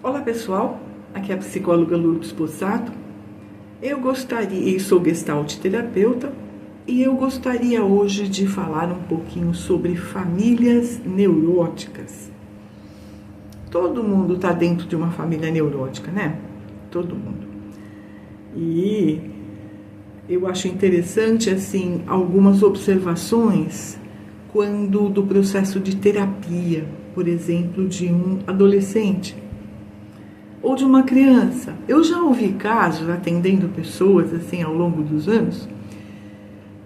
Olá pessoal, aqui é a psicóloga Lourdes Possato. Eu sou gestalt terapeuta e eu gostaria hoje de falar um pouquinho sobre famílias neuróticas. Todo mundo está dentro de uma família neurótica, né? Todo mundo. E eu acho interessante, assim, algumas observações quando do processo de terapia, por exemplo, de um adolescente ou de uma criança. Eu já ouvi casos, atendendo pessoas assim ao longo dos anos,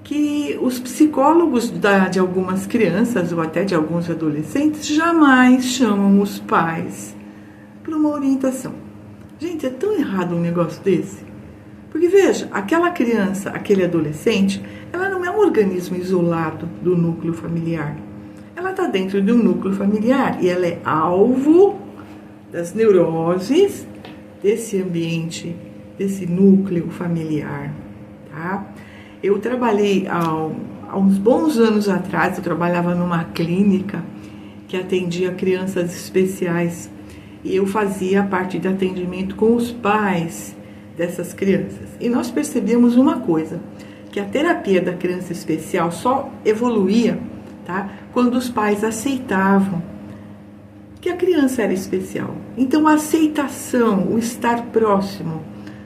que os psicólogos de algumas crianças ou até de alguns adolescentes jamais chamam os pais para uma orientação. Gente, é tão errado um negócio desse. Porque veja, aquela criança, aquele adolescente, ela não é um organismo isolado do núcleo familiar. Ela está dentro de um núcleo familiar e ela é alvo das neuroses desse ambiente, desse núcleo familiar, tá? Eu trabalhei há uns bons anos atrás, eu trabalhava numa clínica que atendia crianças especiais e eu fazia a parte de atendimento com os pais dessas crianças. E nós percebemos uma coisa, que a terapia da criança especial só evoluía, tá? Quando os pais aceitavam que a criança era especial. Então a aceitação, o estar próximo,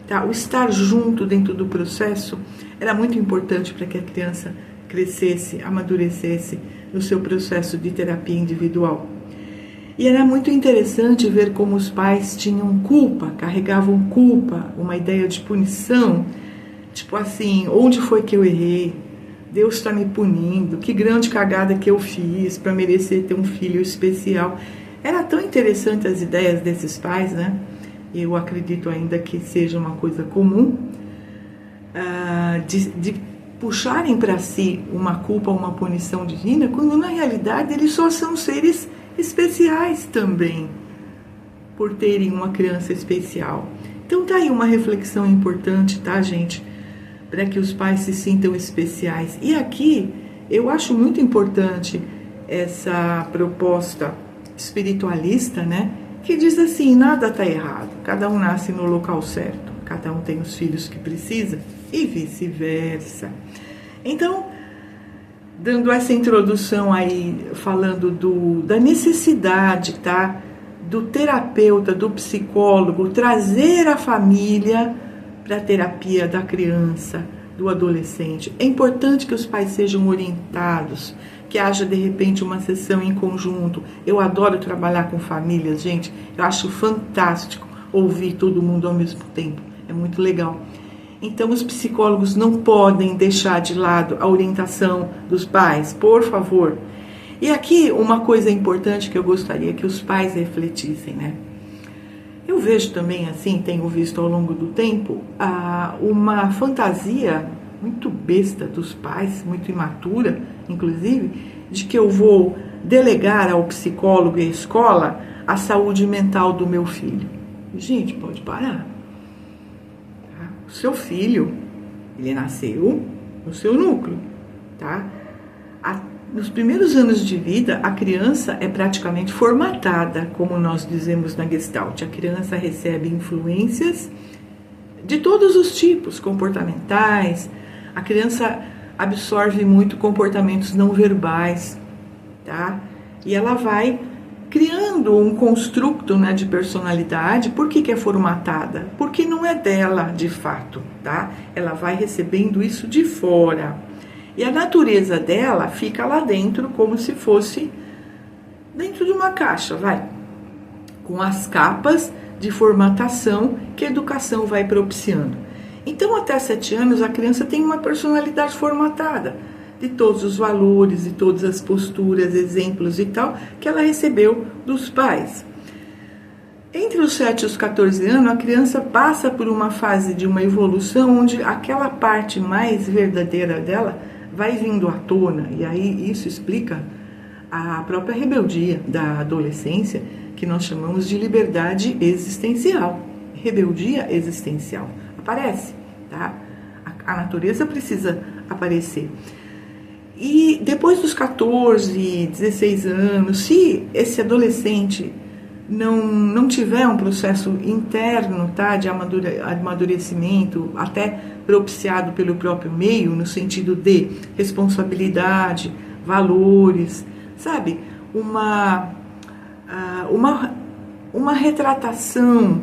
tá? O estar junto dentro do processo era muito importante para que a criança crescesse, amadurecesse no seu processo de terapia individual. E era muito interessante ver como os pais tinham culpa, carregavam culpa, uma ideia de punição, tipo assim, onde foi que eu errei? Deus está me punindo, que grande cagada que eu fiz para merecer ter um filho especial. Era tão interessante as ideias desses pais, né? Eu acredito ainda que seja uma coisa comum, de puxarem para si uma culpa, uma punição divina, quando na realidade eles só são seres especiais também, por terem uma criança especial. Então tá aí uma reflexão importante, tá, gente? Para que os pais se sintam especiais. E aqui eu acho muito importante essa proposta espiritualista, né? Que diz assim, nada está errado, cada um nasce no local certo, cada um tem os filhos que precisa e vice-versa. Então, dando essa introdução aí, falando da necessidade, tá? Do terapeuta, do psicólogo, trazer a família para a terapia da criança, do adolescente. É importante que os pais sejam orientados, que haja de repente uma sessão em conjunto. Eu adoro trabalhar com famílias, gente. Eu acho fantástico ouvir todo mundo ao mesmo tempo. É muito legal. Então os psicólogos não podem deixar de lado a orientação dos pais, por favor. E aqui uma coisa importante que eu gostaria que os pais refletissem, né? Eu vejo também assim, tenho visto ao longo do tempo, uma fantasia muito besta dos pais, muito imatura, inclusive, de que eu vou delegar ao psicólogo e à escola a saúde mental do meu filho. Gente, pode parar. Tá? O seu filho, ele nasceu no seu núcleo, tá? Nos primeiros anos de vida, a criança é praticamente formatada, como nós dizemos na Gestalt. A criança recebe influências de todos os tipos, comportamentais. A criança absorve muito comportamentos não verbais, tá? E ela vai criando um construto, né, de personalidade. Por que é formatada? Porque não é dela, de fato, tá? Ela vai recebendo isso de fora. E a natureza dela fica lá dentro como se fosse dentro de uma caixa, vai. Com as capas de formatação que a educação vai propiciando. Então, até 7 anos, a criança tem uma personalidade formatada de todos os valores, de todas as posturas, exemplos e tal, que ela recebeu dos pais. Entre os 7 e os 14 anos, a criança passa por uma fase de uma evolução onde aquela parte mais verdadeira dela vai vindo à tona, e aí isso explica a própria rebeldia da adolescência, que nós chamamos de liberdade existencial. Rebeldia existencial. Aparece, tá? A natureza precisa aparecer. E depois dos 14, 16 anos, se esse adolescente não tiver um processo interno, tá, de amadurecimento, até propiciado pelo próprio meio, no sentido de responsabilidade, valores, sabe? Uma retratação,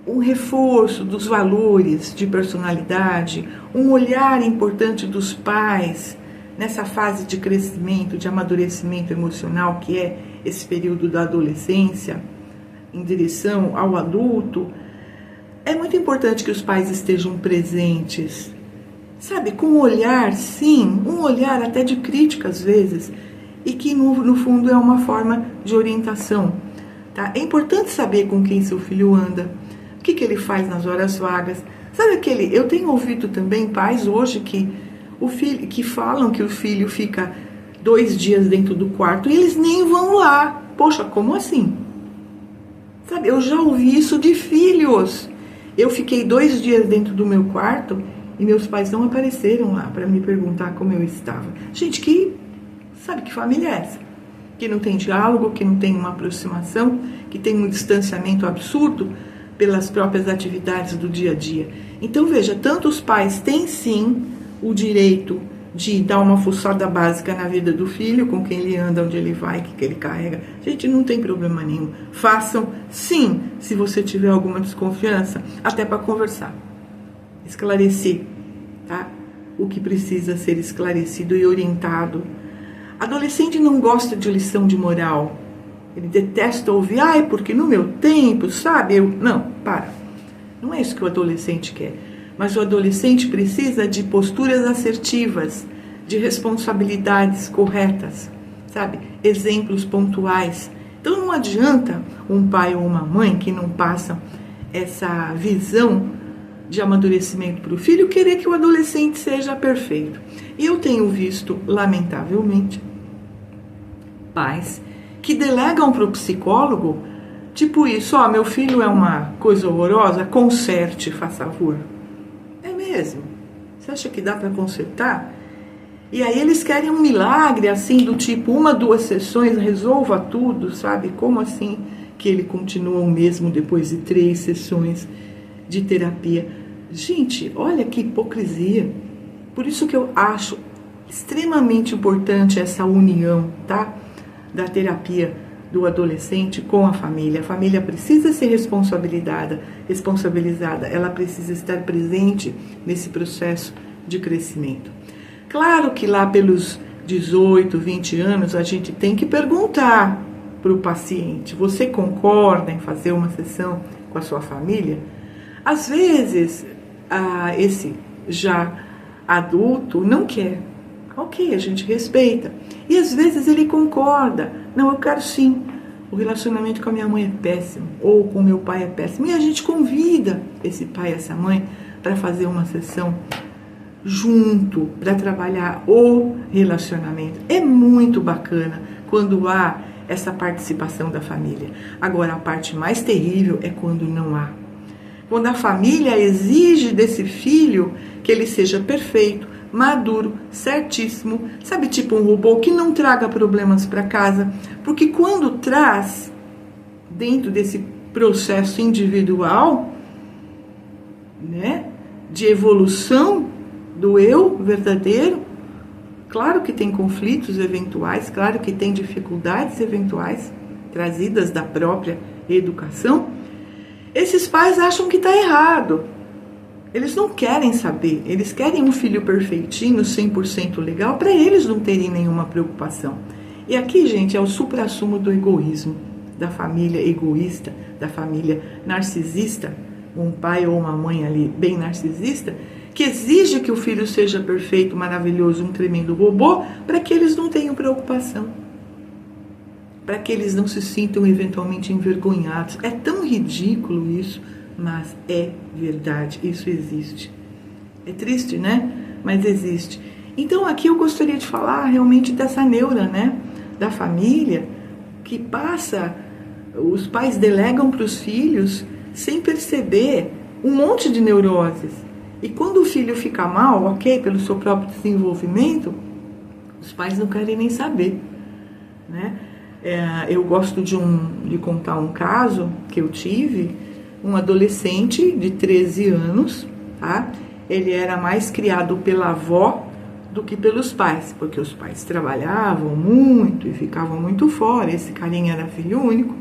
um reforço dos valores de personalidade, um olhar importante dos pais nessa fase de crescimento, de amadurecimento emocional, que é esse período da adolescência, em direção ao adulto. É muito importante que os pais estejam presentes, sabe, com um olhar, sim, um olhar até de crítica às vezes, e que no fundo é uma forma de orientação, tá? É importante saber com quem seu filho anda, o que ele faz nas horas vagas. Sabe eu tenho ouvido também pais hoje que falam que o filho fica 2 dias dentro do quarto e eles nem vão lá. Poxa, como assim? Sabe, eu já ouvi isso de filhos. Eu fiquei 2 dias dentro do meu quarto e meus pais não apareceram lá para me perguntar como eu estava. Gente, que família é essa? Que não tem diálogo, que não tem uma aproximação, que tem um distanciamento absurdo pelas próprias atividades do dia a dia. Então, veja, tanto os pais têm sim o direito de dar uma fuçada básica na vida do filho, com quem ele anda, onde ele vai, o que ele carrega. Gente, não tem problema nenhum. Façam, sim, se você tiver alguma desconfiança, até para conversar. Esclarecer, tá? O que precisa ser esclarecido e orientado. Adolescente não gosta de lição de moral. Ele detesta ouvir, porque no meu tempo, sabe? Não, para. Não é isso que o adolescente quer. Mas o adolescente precisa de posturas assertivas, de responsabilidades corretas, sabe? Exemplos pontuais. Então não adianta um pai ou uma mãe que não passam essa visão de amadurecimento para o filho querer que o adolescente seja perfeito. E eu tenho visto, lamentavelmente, pais que delegam para o psicólogo, tipo isso, meu filho é uma coisa horrorosa, conserte, faça favor. É mesmo? Você acha que dá para consertar? E aí eles querem um milagre, assim, do tipo, 1, 2 sessões, resolva tudo, sabe? Como assim que ele continua o mesmo depois de 3 sessões de terapia? Gente, olha que hipocrisia. Por isso que eu acho extremamente importante essa união, tá? Da terapia do adolescente com a família. A família precisa ser responsabilizada, ela precisa estar presente nesse processo de crescimento. Claro que lá pelos 18, 20 anos, a gente tem que perguntar para o paciente, você concorda em fazer uma sessão com a sua família? Às vezes, esse já adulto não quer. Ok, a gente respeita. E às vezes ele concorda. Não, eu quero sim. O relacionamento com a minha mãe é péssimo. Ou com o meu pai é péssimo. E a gente convida esse pai e essa mãe para fazer uma sessão junto, para trabalhar o relacionamento. É muito bacana quando há essa participação da família. Agora, a parte mais terrível é quando não há. Quando a família exige desse filho que ele seja perfeito, maduro, certíssimo, sabe, tipo um robô que não traga problemas para casa, porque quando traz, dentro desse processo individual, né, de evolução do eu verdadeiro, claro que tem conflitos eventuais, claro que tem dificuldades eventuais, trazidas da própria educação, esses pais acham que está errado. Eles não querem saber, eles querem um filho perfeitinho, 100% legal, para eles não terem nenhuma preocupação. E aqui, gente, é o suprassumo do egoísmo, da família egoísta, da família narcisista, um pai ou uma mãe ali bem narcisista, que exige que o filho seja perfeito, maravilhoso, um tremendo robô, para que eles não tenham preocupação, para que eles não se sintam eventualmente envergonhados. É tão ridículo isso, mas é verdade, isso existe. É triste, né? Mas existe. Então aqui eu gostaria de falar realmente dessa neura, né? Da família, que passa, os pais delegam para os filhos sem perceber um monte de neuroses. E quando o filho fica mal, ok, pelo seu próprio desenvolvimento, os pais não querem nem saber, né? Eu gosto de contar um caso que eu tive, um adolescente de 13 anos, tá? Ele era mais criado pela avó do que pelos pais, porque os pais trabalhavam muito e ficavam muito fora. Esse carinha era filho único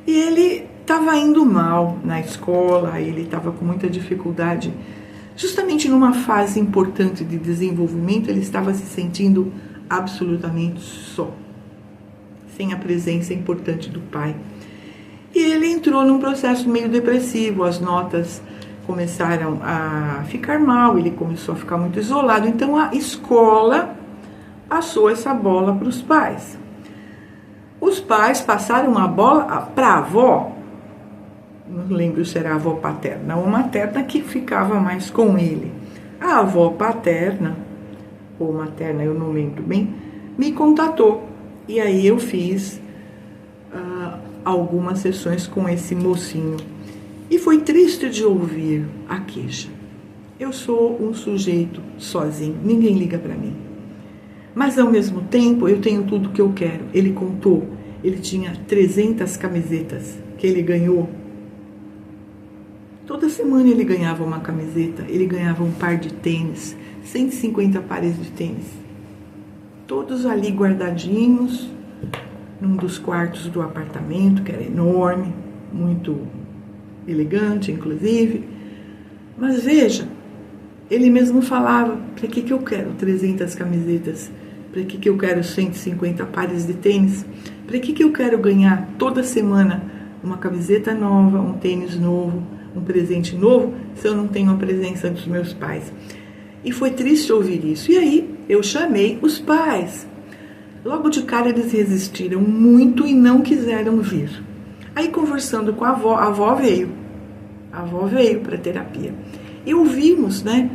e ele estava indo mal na escola, ele estava com muita dificuldade, justamente numa fase importante de desenvolvimento. Ele estava se sentindo absolutamente só, sem a presença importante do pai, e ele entrou num processo meio depressivo. As notas começaram a ficar mal, ele começou a ficar muito isolado. Então a escola passou essa bola para os pais. Os pais passaram a bola para a avó, não lembro se era a avó paterna ou materna, que ficava mais com ele. A avó paterna ou materna, eu não lembro bem, me contatou. E aí eu fiz algumas sessões com esse mocinho. E foi triste de ouvir a queixa. Eu sou um sujeito sozinho, ninguém liga para mim. Mas ao mesmo tempo eu tenho tudo que eu quero. Ele contou, ele tinha 300 camisetas que ele ganhou. Toda semana ele ganhava uma camiseta, ele ganhava um par de tênis, 150 pares de tênis. Todos ali guardadinhos, num dos quartos do apartamento, que era enorme, muito elegante, inclusive. Mas veja, ele mesmo falava: para que eu quero 300 camisetas? Para que eu quero 150 pares de tênis? Para que eu quero ganhar toda semana uma camiseta nova, um tênis novo, um presente novo, se eu não tenho a presença dos meus pais? E foi triste ouvir isso. E aí eu chamei os pais. Logo de cara eles resistiram muito e não quiseram vir. Aí, conversando com a avó veio. A avó veio para terapia. E ouvimos, né?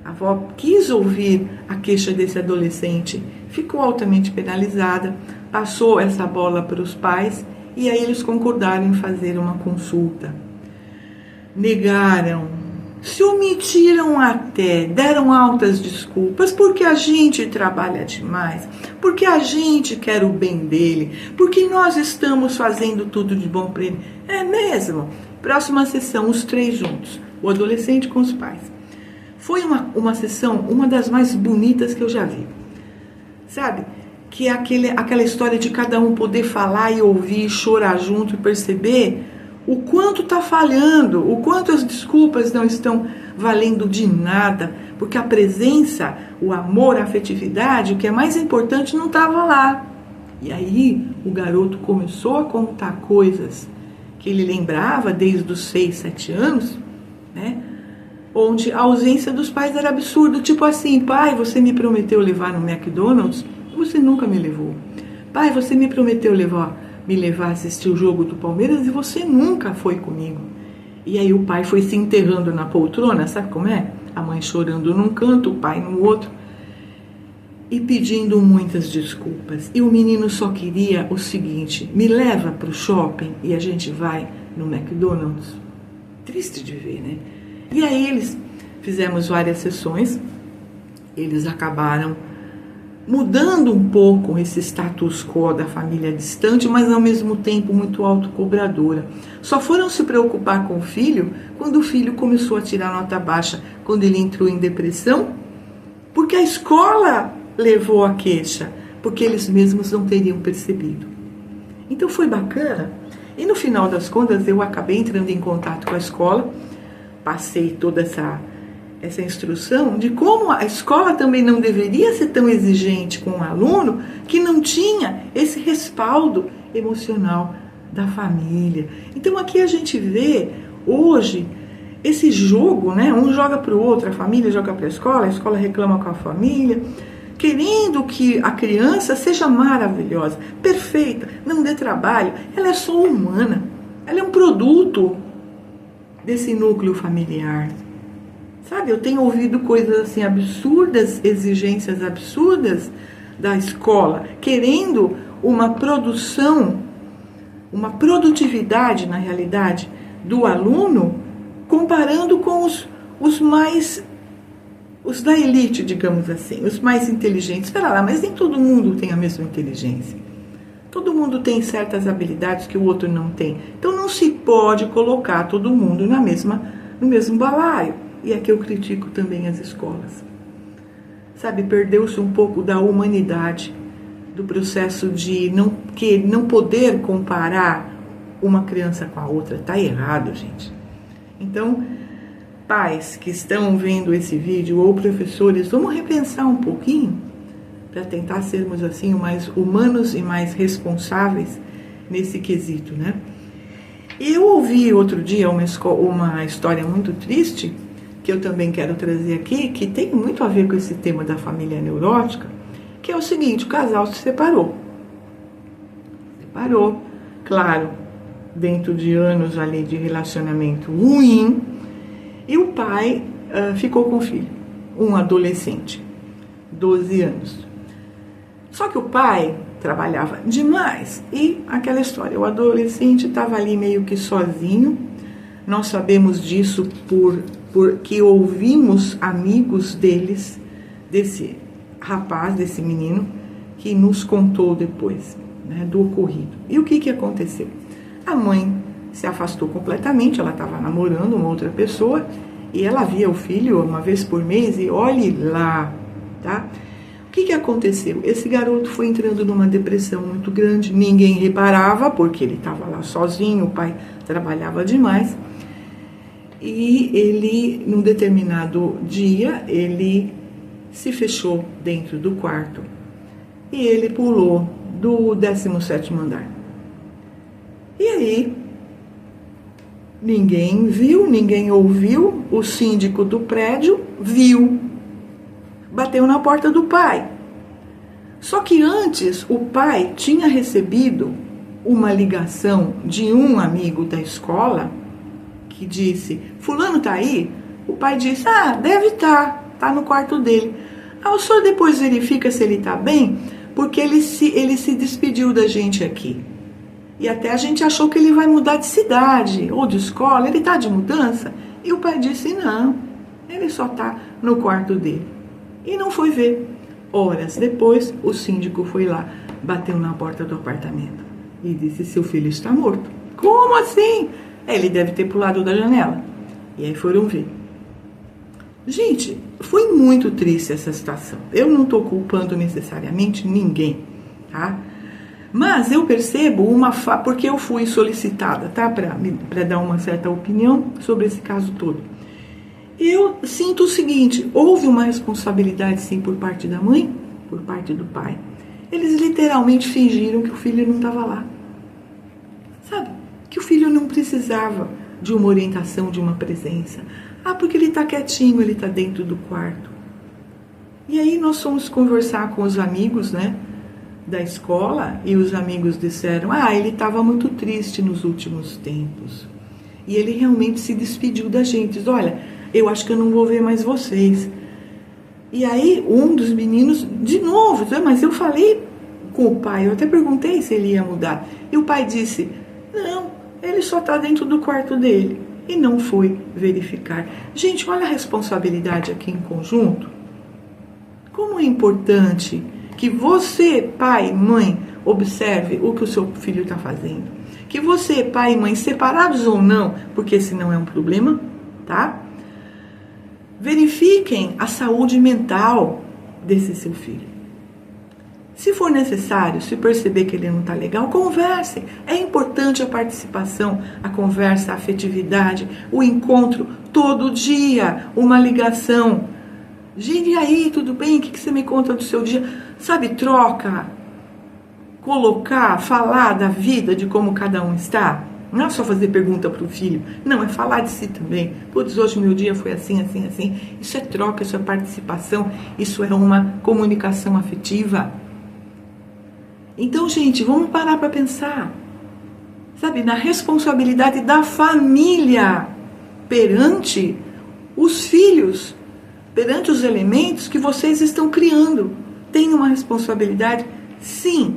A avó quis ouvir a queixa desse adolescente, ficou altamente penalizada, passou essa bola para os pais e aí eles concordaram em fazer uma consulta. Negaram, se omitiram até, deram altas desculpas, porque a gente trabalha demais, porque a gente quer o bem dele, porque nós estamos fazendo tudo de bom para ele. É mesmo? Próxima sessão, os três juntos, o adolescente com os pais. Foi uma sessão, uma das mais bonitas que eu já vi. Sabe? Que é aquela história de cada um poder falar e ouvir, chorar junto e perceber o quanto está falhando, o quanto as desculpas não estão valendo de nada, porque a presença, o amor, a afetividade, o que é mais importante, não estava lá. E aí o garoto começou a contar coisas que ele lembrava desde os 6, 7 anos, né? Onde a ausência dos pais era absurdo, tipo assim: pai, você me prometeu levar no McDonald's, você nunca me levou. Pai, você me prometeu me levar a assistir o jogo do Palmeiras e você nunca foi comigo. E aí o pai foi se enterrando na poltrona, sabe como é? A mãe chorando num canto, o pai no outro, e pedindo muitas desculpas. E o menino só queria o seguinte: me leva para o shopping e a gente vai no McDonald's. Triste de ver, né? E aí fizemos várias sessões, eles acabaram mudando um pouco esse status quo da família distante, mas ao mesmo tempo muito autocobradora. Só foram se preocupar com o filho quando o filho começou a tirar nota baixa, quando ele entrou em depressão, porque a escola levou a queixa, porque eles mesmos não teriam percebido. Então foi bacana. E no final das contas eu acabei entrando em contato com a escola, passei toda essa instrução de como a escola também não deveria ser tão exigente com o aluno que não tinha esse respaldo emocional da família. Então aqui a gente vê hoje esse jogo, né? Um joga para o outro, a família joga para a escola reclama com a família, querendo que a criança seja maravilhosa, perfeita, não dê trabalho. Ela é só humana, ela é um produto desse núcleo familiar. Sabe, eu tenho ouvido coisas assim absurdas, exigências absurdas da escola, querendo uma produção, uma produtividade na realidade do aluno, comparando com os da elite, digamos assim, os mais inteligentes. Espera lá, mas nem todo mundo tem a mesma inteligência. Todo mundo tem certas habilidades que o outro não tem. Então não se pode colocar todo mundo no mesmo balaio. E aqui eu critico também as escolas. Sabe, perdeu-se um pouco da humanidade, do processo de não poder comparar uma criança com a outra. Está errado, gente. Então, pais que estão vendo esse vídeo ou professores, vamos repensar um pouquinho para tentar sermos assim mais humanos e mais responsáveis nesse quesito, né? E eu ouvi outro dia uma história muito triste, que eu também quero trazer aqui, que tem muito a ver com esse tema da família neurótica, que é o seguinte: o casal se separou. Claro, dentro de anos ali de relacionamento ruim, e o pai ficou com o filho, um adolescente, 12 anos. Só que o pai trabalhava demais e aquela história, o adolescente estava ali meio que sozinho. Nós sabemos disso porque ouvimos amigos desse rapaz, desse menino, que nos contou depois, né, do ocorrido. E o que aconteceu? A mãe se afastou completamente, ela estava namorando uma outra pessoa e ela via o filho uma vez por mês e olhe lá, tá? O que aconteceu? Esse garoto foi entrando numa depressão muito grande, ninguém reparava porque ele estava lá sozinho, o pai trabalhava demais. E ele, num determinado dia, ele se fechou dentro do quarto e ele pulou do 17º andar. E aí, ninguém viu, ninguém ouviu, o síndico do prédio viu, bateu na porta do pai. Só que antes, o pai tinha recebido uma ligação de um amigo da escola que disse: fulano tá aí? O pai disse: deve estar, tá no quarto dele. O senhor depois verifica se ele tá bem, porque ele se despediu da gente aqui. E até a gente achou que ele vai mudar de cidade ou de escola, ele tá de mudança? E o pai disse: não, ele só tá no quarto dele. E não foi ver. Horas depois, o síndico foi lá, bateu na porta do apartamento e disse: seu filho está morto. Como assim? Ele deve ter pulado da janela. E aí foram ver. Gente, foi muito triste essa situação. Eu não estou culpando necessariamente ninguém, tá? Mas eu percebo porque eu fui solicitada, tá? Para dar uma certa opinião sobre esse caso todo. Eu sinto o seguinte: houve uma responsabilidade sim por parte da mãe, por parte do pai. Eles literalmente fingiram que o filho não estava lá. Sabe? Que o filho não precisava de uma orientação, de uma presença. Porque ele está quietinho, ele está dentro do quarto. E aí nós fomos conversar com os amigos, né, da escola, e os amigos disseram: ele estava muito triste nos últimos tempos. E ele realmente se despediu da gente. Diz: olha, eu acho que eu não vou ver mais vocês. E aí um dos meninos, de novo, mas eu falei com o pai, eu até perguntei se ele ia mudar. E o pai disse: não, ele só está dentro do quarto dele. E não foi verificar. Gente, olha a responsabilidade aqui em conjunto. Como é importante que você, pai e mãe, observe o que o seu filho está fazendo. Que você, pai e mãe, separados ou não, porque esse não é um problema, tá? Verifiquem a saúde mental desse seu filho. Se for necessário, se perceber que ele não está legal, conversem. É importante a participação, a conversa, a afetividade, o encontro todo dia, uma ligação. Gente, e aí, tudo bem? O que você me conta do seu dia? Sabe, troca, colocar, falar da vida, de como cada um está. Não é só fazer pergunta para o filho, não, é falar de si também. Putz, hoje meu dia foi assim, assim, assim. Isso é troca, isso é participação, isso é uma comunicação afetiva. Então, gente, vamos parar para pensar, sabe, na responsabilidade da família perante os filhos, perante os elementos que vocês estão criando. Tem uma responsabilidade, sim.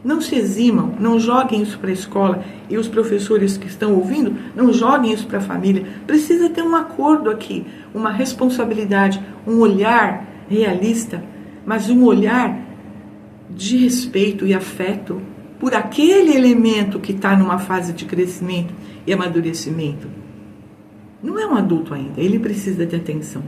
Não se eximam, não joguem isso para a escola, e os professores que estão ouvindo, não joguem isso para a família. Precisa ter um acordo aqui, uma responsabilidade, um olhar realista, mas um olhar de respeito e afeto por aquele elemento que está numa fase de crescimento e amadurecimento. Não é um adulto ainda, ele precisa de atenção.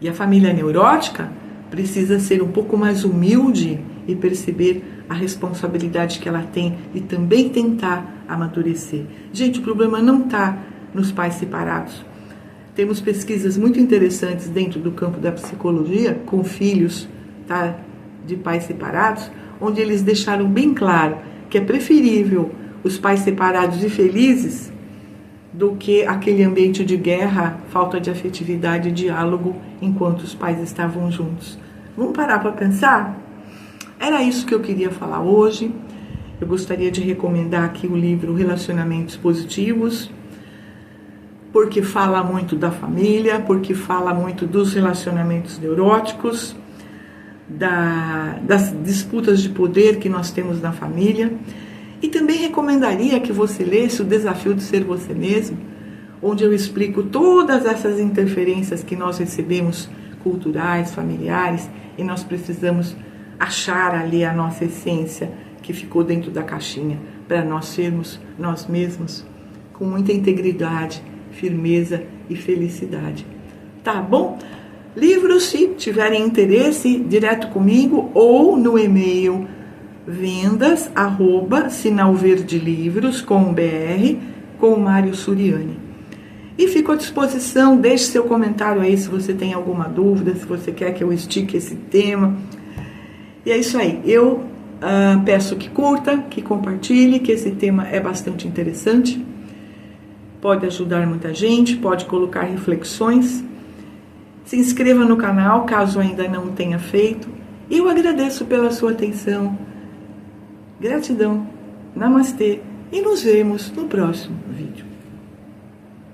E a família neurótica precisa ser um pouco mais humilde e perceber a responsabilidade que ela tem e também tentar amadurecer. Gente, o problema não está nos pais separados. Temos pesquisas muito interessantes dentro do campo da psicologia com filhos, tá, de pais separados, onde eles deixaram bem claro que é preferível os pais separados e felizes do que aquele ambiente de guerra, falta de afetividade e diálogo enquanto os pais estavam juntos. Vamos parar para pensar? Era isso que eu queria falar hoje. Eu gostaria de recomendar aqui o livro Relacionamentos Positivos, porque fala muito da família, porque fala muito dos relacionamentos neuróticos, das disputas de poder que nós temos na família. E também recomendaria que você lesse O Desafio de Ser Você Mesmo, onde eu explico todas essas interferências que nós recebemos, culturais, familiares, e nós precisamos achar ali a nossa essência que ficou dentro da caixinha, para nós sermos nós mesmos com muita integridade, firmeza e felicidade. Tá bom? Livros, se tiverem interesse, direto comigo ou no e-mail vendas@sinalverdelivros.com.br com o Mário Suriani. E fico à disposição, deixe seu comentário aí se você tem alguma dúvida, se você quer que eu estique esse tema. E é isso aí, eu peço que curta, que compartilhe, que esse tema é bastante interessante, pode ajudar muita gente, pode colocar reflexões. Se inscreva no canal, caso ainda não tenha feito. E eu agradeço pela sua atenção. Gratidão, namastê e nos vemos no próximo vídeo.